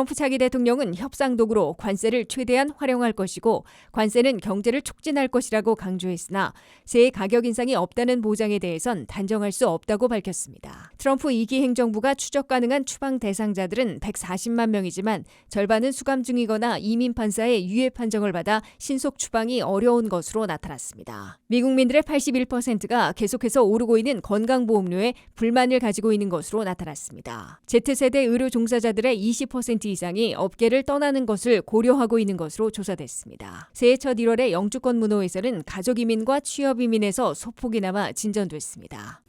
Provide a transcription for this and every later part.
트럼프 차기 대통령은 협상 도구로 관세를 최대한 활용할 것이고 관세는 경제를 촉진할 것이라고 강조했으나 새해 가격 인상이 없다는 보장에 대해선 단정할 수 없다고 밝혔습니다. 트럼프 2기 행정부가 추적 가능한 추방 대상자들은 140만 명이지만 절반은 수감 중이거나 이민 판사의 유예 판정을 받아 신속 추방이 어려운 것으로 나타났습니다. 미국민들의 81%가 계속해서 오르고 있는 건강보험료에 불만을 가지고 있는 것으로 나타났습니다. Z세대 의료 종사자들의 20% 이상이 업계를 떠나는 것을 고려하고 있는 것으로 조사됐습니다. 새해 첫 1월에 영주권 문호에서는 가족이민과 취업이민에서 소폭이 남아 진전됐습니다.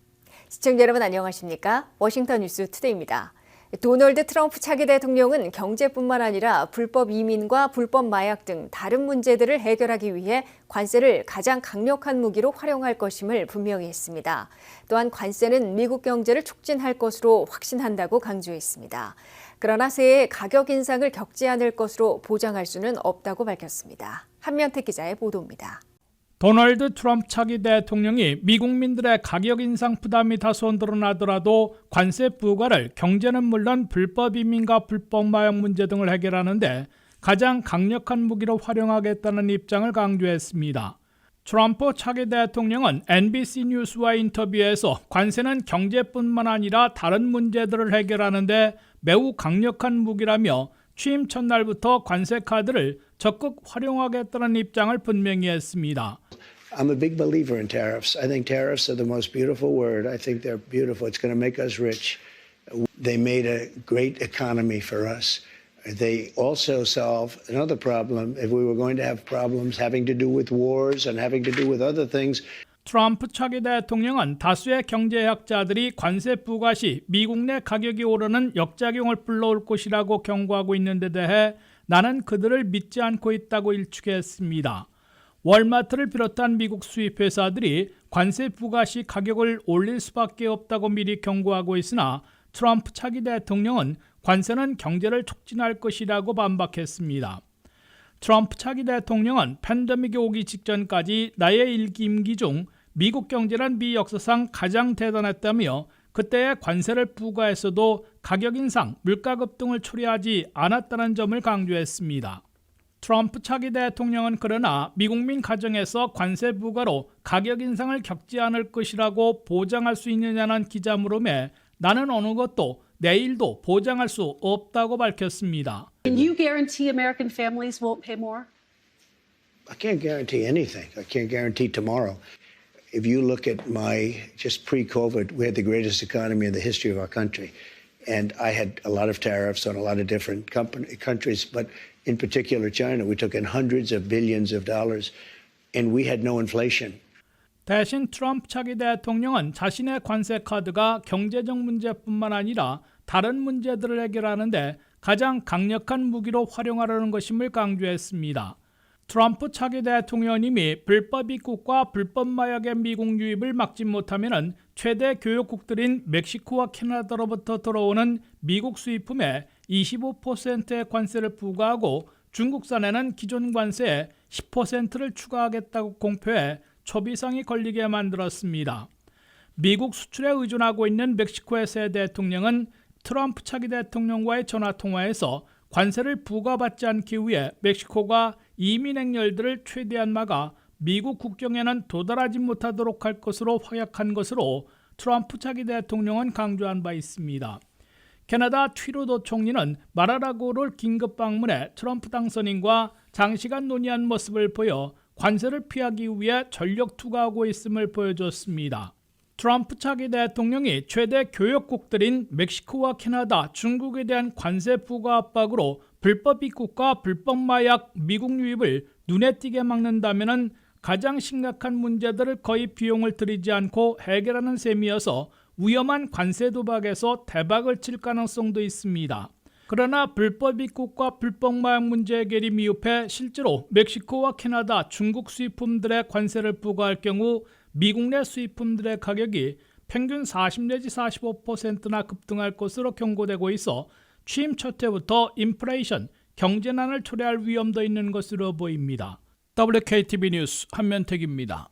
시청자 여러분 안녕하십니까? 워싱턴 뉴스 투데이입니다. 도널드 트럼프 차기 대통령은 경제뿐만 아니라 불법 이민과 불법 마약 등 다른 문제들을 해결하기 위해 관세를 가장 강력한 무기로 활용할 것임을 분명히 했습니다. 또한 관세는 미국 경제를 촉진할 것으로 확신한다고 강조했습니다. 그러나 새해 가격 인상을 겪지 않을 것으로 보장할 수는 없다고 밝혔습니다. 한면택 기자의 보도입니다. 도널드 트럼프 차기 대통령이 미국민들의 가격 인상 부담이 다소 늘어나더라도 관세 부과를 경제는 물론 불법 이민과 불법 마약 문제 등을 해결하는 데 가장 강력한 무기로 활용하겠다는 입장을 강조했습니다. 트럼프 차기 대통령은 NBC 뉴스와 인터뷰에서 관세는 경제뿐만 아니라 다른 문제들을 해결하는 데 매우 강력한 무기라며 취임 첫날부터 관세 카드를 적극 활용하겠다는 입장을 분명히 했습니다. I'm a big believer in tariffs. I think tariffs are the most beautiful word. I think they're beautiful. It's going to make us rich. They made a great economy for us. They also solve another problem. If we were going to have problems having to do with wars and having to do with other things. 트럼프 차기 대통령은 다수의 경제학자들이 관세 부과 시 미국 내 가격이 오르는 역작용을 불러올 것이라고 경고하고 있는 데 대해 나는 그들을 믿지 않고 있다고 일축했습니다. 월마트를 비롯한 미국 수입 회사들이 관세 부과 시 가격을 올릴 수밖에 없다고 미리 경고하고 있으나 트럼프 차기 대통령은 관세는 경제를 촉진할 것이라고 반박했습니다. 트럼프 차기 대통령은 팬데믹이 오기 직전까지 나의 1기 임기 중 미국 경제는 비역사상 가장 대단했다며 그때의 관세를 부과했어도 가격 인상, 물가 급등을 초래하지 않았다는 점을 강조했습니다. 트럼프 차기 대통령은 그러나 미국민 가정에서 관세 부과로 가격 인상을 겪지 않을 것이라고 보장할 수 있느냐는 기자 물음에 나는 어느 것도 내일도 보장할 수 없다고 밝혔습니다. Can you guarantee American families won't pay more? I can't guarantee anything. I can't guarantee tomorrow. If you look at my, just pre-COVID, we had the greatest economy in the history of our country. And I had a lot of tariffs on a lot of different countries, but in particular China, we took in hundreds of billions of dollars and we had no inflation. 대신 트럼프 차기 대통령은 자신의 관세 카드가 경제적 문제뿐만 아니라 다른 문제들을 해결하는 데 가장 강력한 무기로 활용하려는 것임을 강조했습니다. 트럼프 차기 대통령님이 불법 입국과 불법 마약의 미국 유입을 막지 못하면 최대 교역국들인 멕시코와 캐나다로부터 들어오는 미국 수입품에 25%의 관세를 부과하고 중국산에는 기존 관세에 10%를 추가하겠다고 공표해 초비상이 걸리게 만들었습니다. 미국 수출에 의존하고 있는 멕시코의 새 대통령은 트럼프 차기 대통령과의 전화통화에서 관세를 부과받지 않기 위해 멕시코가 이민 행렬들을 최대한 막아 미국 국경에는 도달하지 못하도록 할 것으로 확약한 것으로 트럼프 차기 대통령은 강조한 바 있습니다. 캐나다 트루도 총리는 마라라고를 긴급 방문해 트럼프 당선인과 장시간 논의한 모습을 보여 관세를 피하기 위해 전력 투과하고 있음을 보여줬습니다. 트럼프 차기 대통령이 최대 교역국들인 멕시코와 캐나다, 중국에 대한 관세 부과 압박으로 불법 입국과 불법 마약, 미국 유입을 눈에 띄게 막는다면 가장 심각한 문제들을 거의 비용을 들이지 않고 해결하는 셈이어서 위험한 관세 도박에서 대박을 칠 가능성도 있습니다. 그러나 불법 입국과 불법 마약 문제 해결이 미흡해 실제로 멕시코와 캐나다, 중국 수입품들의 관세를 부과할 경우 미국 내 수입품들의 가격이 평균 40 내지 45%나 급등할 것으로 경고되고 있어 취임 첫 해부터 인플레이션, 경제난을 초래할 위험도 있는 것으로 보입니다. WKTV 뉴스 한면택입니다.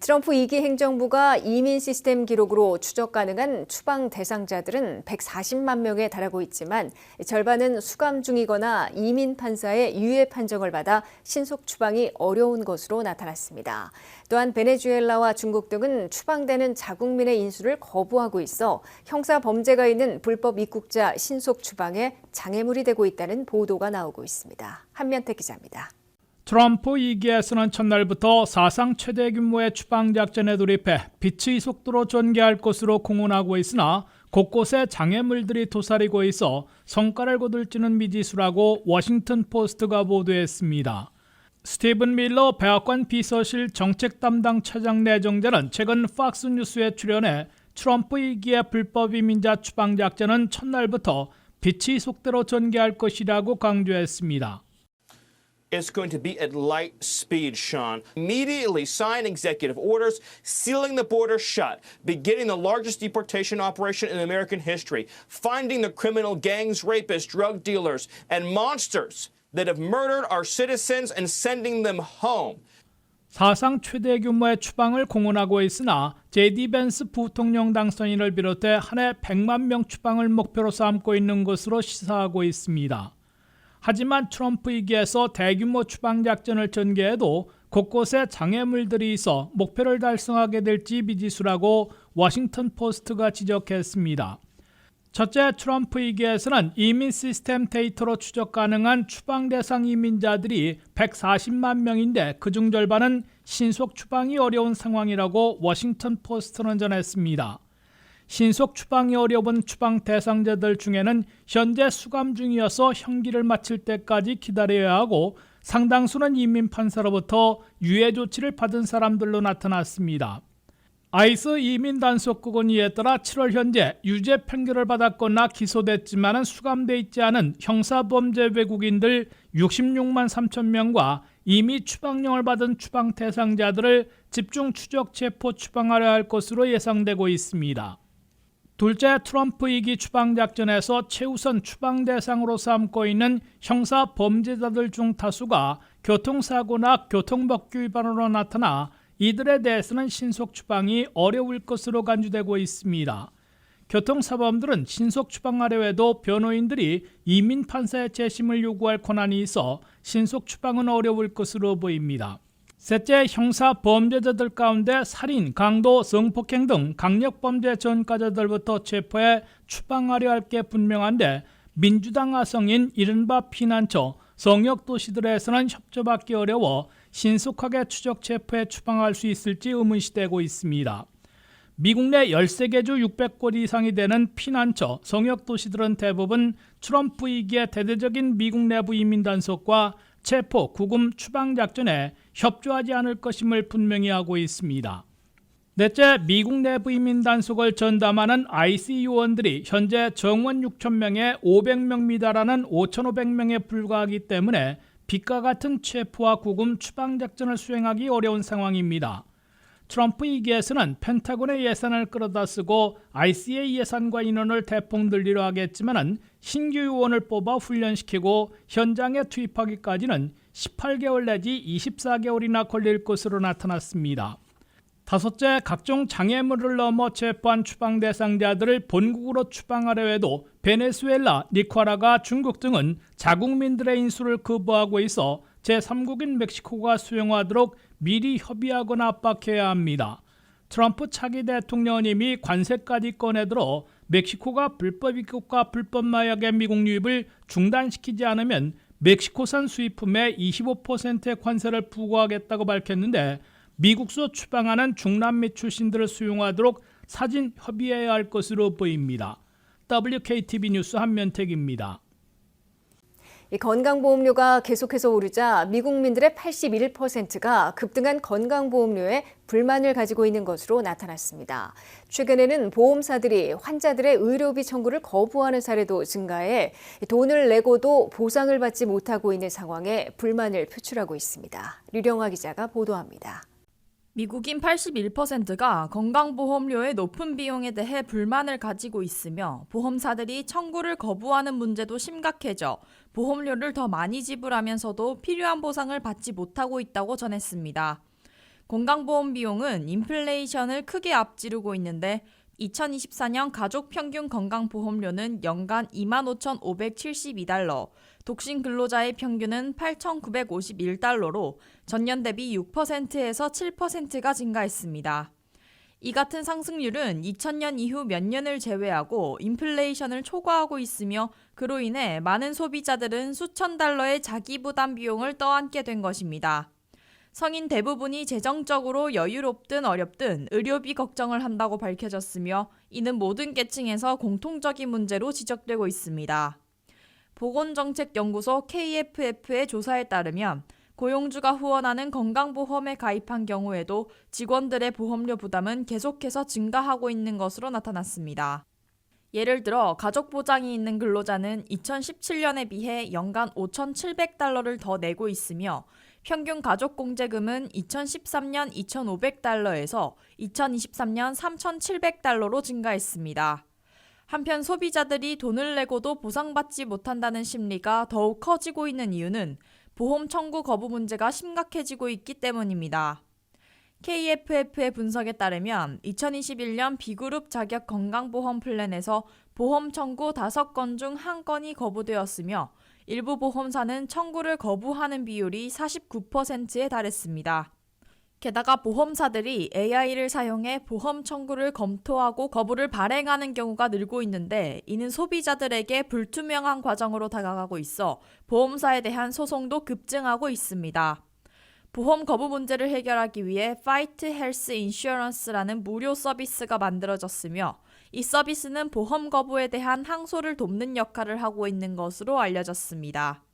트럼프 2기 행정부가 이민 시스템 기록으로 추적 가능한 추방 대상자들은 140만 명에 달하고 있지만 절반은 수감 중이거나 이민 판사의 유예 판정을 받아 신속 추방이 어려운 것으로 나타났습니다. 또한 베네수엘라와 중국 등은 추방되는 자국민의 인수를 거부하고 있어 형사 범죄가 있는 불법 입국자 신속 추방에 장애물이 되고 있다는 보도가 나오고 있습니다. 한면택 기자입니다. 트럼프 2기에서는 첫날부터 사상 최대 규모의 추방작전에 돌입해 빛의 속도로 전개할 것으로 공언하고 있으나 곳곳에 장애물들이 도사리고 있어 성과를 거둘지는 미지수라고 워싱턴 포스트가 보도했습니다. 스티븐 밀러 백악관 비서실 정책 담당 차장 내정자는 최근 팍스뉴스에 출연해 트럼프 2기의 불법 이민자 추방작전은 첫날부터 빛의 속도로 전개할 것이라고 강조했습니다. It's going to be at light speed, Sean. Immediately sign executive orders, sealing the border shut, beginning the largest deportation operation in American history, finding the criminal gangs, rapists, drug dealers, and monsters that have murdered our citizens and sending them home. 사상 최대 규모의 추방을 공언하고 있으나 제디 벤스 부통령 당선인을 비롯해 한 해 100만 명 추방을 목표로 삼고 있는 것으로 시사하고 있습니다. 하지만 트럼프 2기에서 대규모 추방작전을 전개해도 곳곳에 장애물들이 있어 목표를 달성하게 될지 미지수라고 워싱턴 포스트가 지적했습니다. 첫째, 트럼프 2기에서는 이민 시스템 데이터로 추적 가능한 추방 대상 이민자들이 140만 명인데 그중 절반은 신속 추방이 어려운 상황이라고 워싱턴 포스트는 전했습니다. 신속 추방이 어려운 추방 대상자들 중에는 현재 수감 중이어서 형기를 마칠 때까지 기다려야 하고 상당수는 이민 판사로부터 유예 조치를 받은 사람들로 나타났습니다. 아이스 이민 단속국은 이에 따라 7월 현재 유죄 판결을 받았거나 기소됐지만 수감돼 있지 않은 형사범죄 외국인들 66만 3천 명과 이미 추방령을 받은 추방 대상자들을 집중 추적 체포 추방하려 할 것으로 예상되고 있습니다. 둘째, 트럼프 2기 추방작전에서 최우선 추방 대상으로 삼고 있는 형사 범죄자들 중 다수가 교통사고나 교통법규 위반으로 나타나 이들에 대해서는 신속 추방이 어려울 것으로 간주되고 있습니다. 교통사범들은 신속 추방하려 해도 변호인들이 이민 판사의 재심을 요구할 권한이 있어 신속 추방은 어려울 것으로 보입니다. 셋째, 형사 범죄자들 가운데 살인, 강도, 성폭행 등 강력범죄 전과자들부터 체포해 추방하려 할 게 분명한데 민주당 하성인 이른바 피난처, 성역도시들에서는 협조받기 어려워 신속하게 추적 체포해 추방할 수 있을지 의문시되고 있습니다. 미국 내 13개 주 600곳 이상이 되는 피난처, 성역도시들은 대부분 트럼프 2기의 대대적인 미국 내부 이민 단속과 체포, 구금, 추방 작전에 협조하지 않을 것임을 분명히 하고 있습니다. 넷째, 미국 내부 이민 단속을 전담하는 IC 요원들이 현재 정원 6천 명에 500명 미달하는 5,500명에 불과하기 때문에 빛과 같은 체포와 구금, 추방 작전을 수행하기 어려운 상황입니다. 트럼프 2기에서는 펜타곤의 예산을 끌어다 쓰고 IC의 예산과 인원을 대폭 늘리려 하겠지만 신규 요원을 뽑아 훈련시키고 현장에 투입하기까지는 18개월 내지 24개월이나 걸릴 것으로 나타났습니다. 다섯째, 각종 장애물을 넘어 체포한 추방 대상자들을 본국으로 추방하려 해도 베네수엘라, 니카라과 중국 등은 자국민들의 인수를 거부하고 있어 제3국인 멕시코가 수용하도록 미리 협의하거나 압박해야 합니다. 트럼프 차기 대통령은 이미 관세까지 꺼내들어 멕시코가 불법 입국과 불법 마약의 미국 유입을 중단시키지 않으면 멕시코산 수입품에 25%의 관세를 부과하겠다고 밝혔는데 미국서 추방하는 중남미 출신들을 수용하도록 사진 협의해야 할 것으로 보입니다. WKTV 뉴스 한면택입니다. 건강보험료가 계속해서 오르자 미국민들의 81%가 급등한 건강보험료에 불만을 가지고 있는 것으로 나타났습니다. 최근에는 보험사들이 환자들의 의료비 청구를 거부하는 사례도 증가해 돈을 내고도 보상을 받지 못하고 있는 상황에 불만을 표출하고 있습니다. 류령화 기자가 보도합니다. 미국인 81%가 건강보험료의 높은 비용에 대해 불만을 가지고 있으며 보험사들이 청구를 거부하는 문제도 심각해져 보험료를 더 많이 지불하면서도 필요한 보상을 받지 못하고 있다고 전했습니다. 건강보험 비용은 인플레이션을 크게 앞지르고 있는데 2024년 가족 평균 건강보험료는 연간 25,572달러, 독신 근로자의 평균은 8,951달러로 전년 대비 6%에서 7%가 증가했습니다. 이 같은 상승률은 2000년 이후 몇 년을 제외하고 인플레이션을 초과하고 있으며 그로 인해 많은 소비자들은 수천 달러의 자기 부담 비용을 떠안게 된 것입니다. 성인 대부분이 재정적으로 여유롭든 어렵든 의료비 걱정을 한다고 밝혀졌으며 이는 모든 계층에서 공통적인 문제로 지적되고 있습니다. 보건정책연구소 KFF의 조사에 따르면 고용주가 후원하는 건강보험에 가입한 경우에도 직원들의 보험료 부담은 계속해서 증가하고 있는 것으로 나타났습니다. 예를 들어 가족보장이 있는 근로자는 2017년에 비해 연간 5,700달러를 더 내고 있으며 평균 가족공제금은 2013년 2,500달러에서 2023년 3,700달러로 증가했습니다. 한편 소비자들이 돈을 내고도 보상받지 못한다는 심리가 더욱 커지고 있는 이유는 보험 청구 거부 문제가 심각해지고 있기 때문입니다. KFF의 분석에 따르면 2021년 B그룹 자격 건강보험 플랜에서 보험 청구 5건 중 1건이 거부되었으며 일부 보험사는 청구를 거부하는 비율이 49%에 달했습니다. 게다가 보험사들이 AI를 사용해 보험 청구를 검토하고 거부를 발행하는 경우가 늘고 있는데 이는 소비자들에게 불투명한 과정으로 다가가고 있어 보험사에 대한 소송도 급증하고 있습니다. 보험 거부 문제를 해결하기 위해 Fight Health Insurance라는 무료 서비스가 만들어졌으며 이 서비스는 보험 거부에 대한 항소를 돕는 역할을 하고 있는 것으로 알려졌습니다.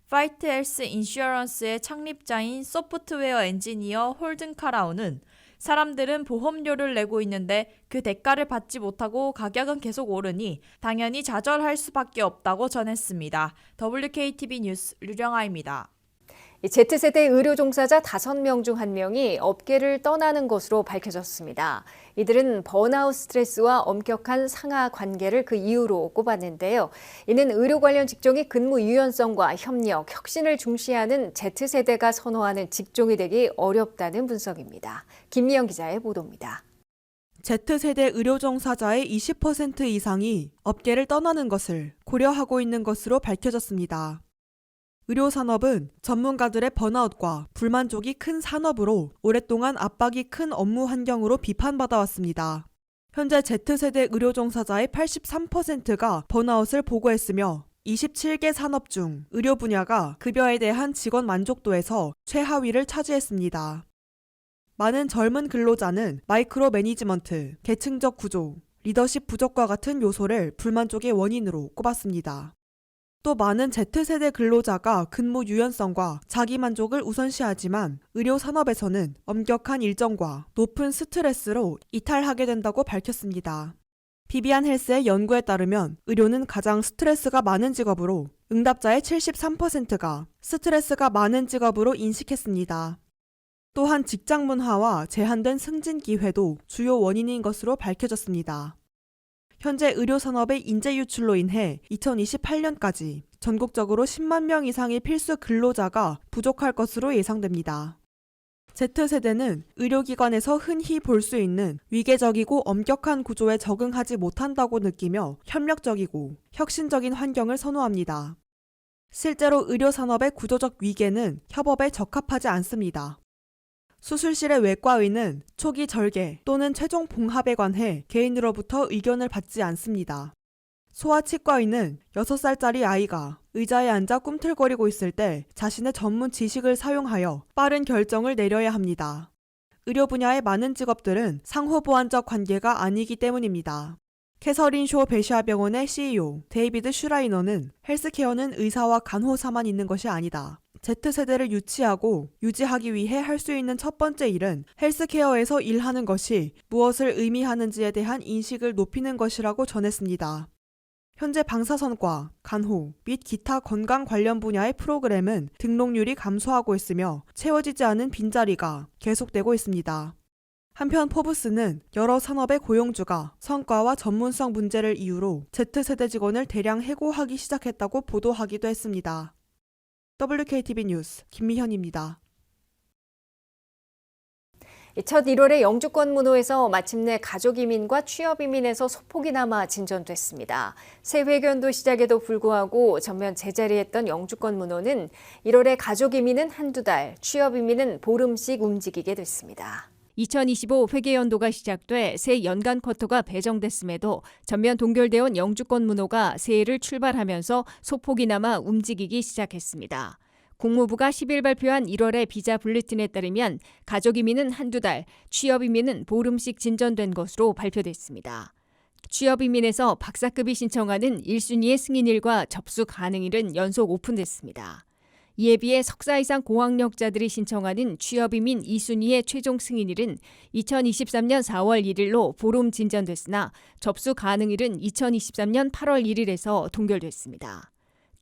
Fight Health Insurance의 창립자인 소프트웨어 엔지니어 홀든 카라우는 사람들은 보험료를 내고 있는데 그 대가를 받지 못하고 가격은 계속 오르니 당연히 좌절할 수밖에 없다고 전했습니다. WKTV 뉴스 류령아입니다. Z세대 의료 종사자 5명 중 1명이 업계를 떠나는 것으로 밝혀졌습니다. 이들은 번아웃 스트레스와 엄격한 상하 관계를 그 이유로 꼽았는데요. 이는 의료 관련 직종이 근무 유연성과 협력, 혁신을 중시하는 Z세대가 선호하는 직종이 되기 어렵다는 분석입니다. 김미영 기자의 보도입니다. Z세대 의료 종사자의 20% 이상이 업계를 떠나는 것을 고려하고 있는 것으로 밝혀졌습니다. 의료 산업은 전문가들의 번아웃과 불만족이 큰 산업으로 오랫동안 압박이 큰 업무 환경으로 비판받아왔습니다. 현재 Z세대 의료 종사자의 83%가 번아웃을 보고했으며 27개 산업 중 의료 분야가 급여에 대한 직원 만족도에서 최하위를 차지했습니다. 많은 젊은 근로자는 마이크로 매니지먼트, 계층적 구조, 리더십 부족과 같은 요소를 불만족의 원인으로 꼽았습니다. 또 많은 Z세대 근로자가 근무 유연성과 자기 만족을 우선시하지만 의료 산업에서는 엄격한 일정과 높은 스트레스로 이탈하게 된다고 밝혔습니다. 비비안 헬스의 연구에 따르면 의료는 가장 스트레스가 많은 직업으로 응답자의 73%가 스트레스가 많은 직업으로 인식했습니다. 또한 직장 문화와 제한된 승진 기회도 주요 원인인 것으로 밝혀졌습니다. 현재 의료산업의 인재 유출로 인해 2028년까지 전국적으로 10만 명 이상의 필수 근로자가 부족할 것으로 예상됩니다. Z세대는 의료기관에서 흔히 볼 수 있는 위계적이고 엄격한 구조에 적응하지 못한다고 느끼며 협력적이고 혁신적인 환경을 선호합니다. 실제로 의료산업의 구조적 위계는 협업에 적합하지 않습니다. 수술실의 외과의는 초기 절개 또는 최종 봉합에 관해 개인으로부터 의견을 받지 않습니다. 소아치과의는 6살짜리 아이가 의자에 앉아 꿈틀거리고 있을 때 자신의 전문 지식을 사용하여 빠른 결정을 내려야 합니다. 의료 분야의 많은 직업들은 상호보완적 관계가 아니기 때문입니다. 캐서린 쇼 베시아병원의 CEO 데이비드 슈라이너는 헬스케어는 의사와 간호사만 있는 것이 아니다. Z세대를 유치하고 유지하기 위해 할 수 있는 첫 번째 일은 헬스케어에서 일하는 것이 무엇을 의미하는지에 대한 인식을 높이는 것이라고 전했습니다. 현재 방사선과 간호 및 기타 건강 관련 분야의 프로그램은 등록률이 감소하고 있으며 채워지지 않은 빈자리가 계속되고 있습니다. 한편 포브스는 여러 산업의 고용주가 성과와 전문성 문제를 이유로 Z세대 직원을 대량 해고하기 시작했다고 보도하기도 했습니다. WKTV 뉴스 김미현입니다. 첫 1월의 영주권 문호에서 마침내 가족 이민과 취업 이민에서 소폭이 남아 진전됐습니다. 새 회견도 시작에도 불구하고 전면 제자리했던 영주권 문호는 1월에 가족 이민은 한두 달, 취업 이민은 보름씩 움직이게 됐습니다. 2025 회계연도가 시작돼 새 연간 쿼터가 배정됐음에도 전면 동결되어 온 영주권 문호가 새해를 출발하면서 소폭이 남아 움직이기 시작했습니다. 국무부가 10일 발표한 1월의 비자 불레틴에 따르면 가족 이민은 한두 달, 취업 이민은 보름씩 진전된 것으로 발표됐습니다. 취업 이민에서 박사급이 신청하는 1순위의 승인일과 접수 가능일은 연속 오픈됐습니다. 이에 비해 석사 이상 고학력자들이 신청하는 취업 이민 2순위의 최종 승인일은 2023년 4월 1일로 보름 진전됐으나 접수 가능일은 2023년 8월 1일에서 동결됐습니다.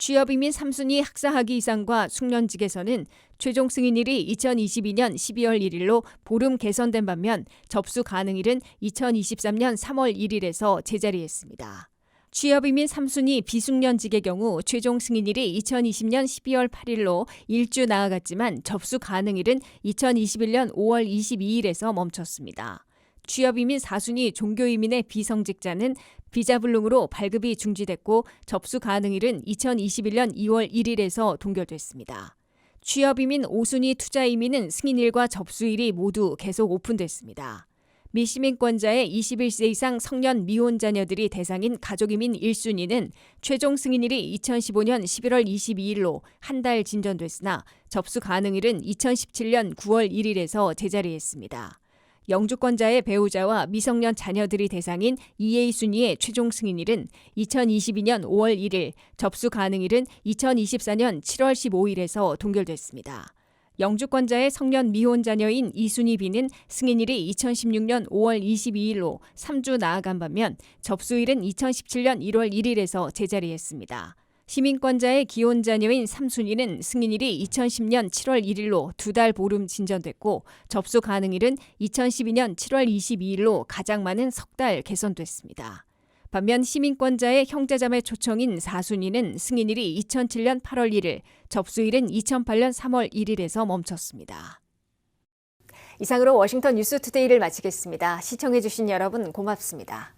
취업 이민 3순위 학사학위 이상과 숙련직에서는 최종 승인일이 2022년 12월 1일로 보름 개선된 반면 접수 가능일은 2023년 3월 1일에서 제자리했습니다. 취업 이민 3순위 비숙련직의 경우 최종 승인일이 2020년 12월 8일로 1주 나아갔지만 접수 가능일은 2021년 5월 22일에서 멈췄습니다. 취업 이민 4순위 종교 이민의 비성직자는 비자 불능으로 발급이 중지됐고 접수 가능일은 2021년 2월 1일에서 동결됐습니다. 취업 이민 5순위 투자 이민은 승인일과 접수일이 모두 계속 오픈됐습니다. 미시민권자의 21세 이상 성년 미혼 자녀들이 대상인 가족이민 1순위는 최종 승인일이 2015년 11월 22일로 한 달 진전됐으나 접수 가능일은 2017년 9월 1일에서 제자리했습니다. 영주권자의 배우자와 미성년 자녀들이 대상인 2A 순위의 최종 승인일은 2022년 5월 1일, 접수 가능일은 2024년 7월 15일에서 동결됐습니다. 영주권자의 성년 미혼 자녀인 2순위 B는 승인일이 2016년 5월 22일로 3주 나아간 반면 접수일은 2017년 1월 1일에서 제자리했습니다. 시민권자의 기혼 자녀인 3순위는 승인일이 2010년 7월 1일로 2달 보름 진전됐고 접수 가능일은 2012년 7월 22일로 가장 많은 석 달 개선됐습니다. 반면 시민권자의 형제자매 초청인 4순위는 승인일이 2007년 8월 1일, 접수일은 2008년 3월 1일에서 멈췄습니다. 이상으로 워싱턴 뉴스투데이를 마치겠습니다. 시청해주신 여러분 고맙습니다.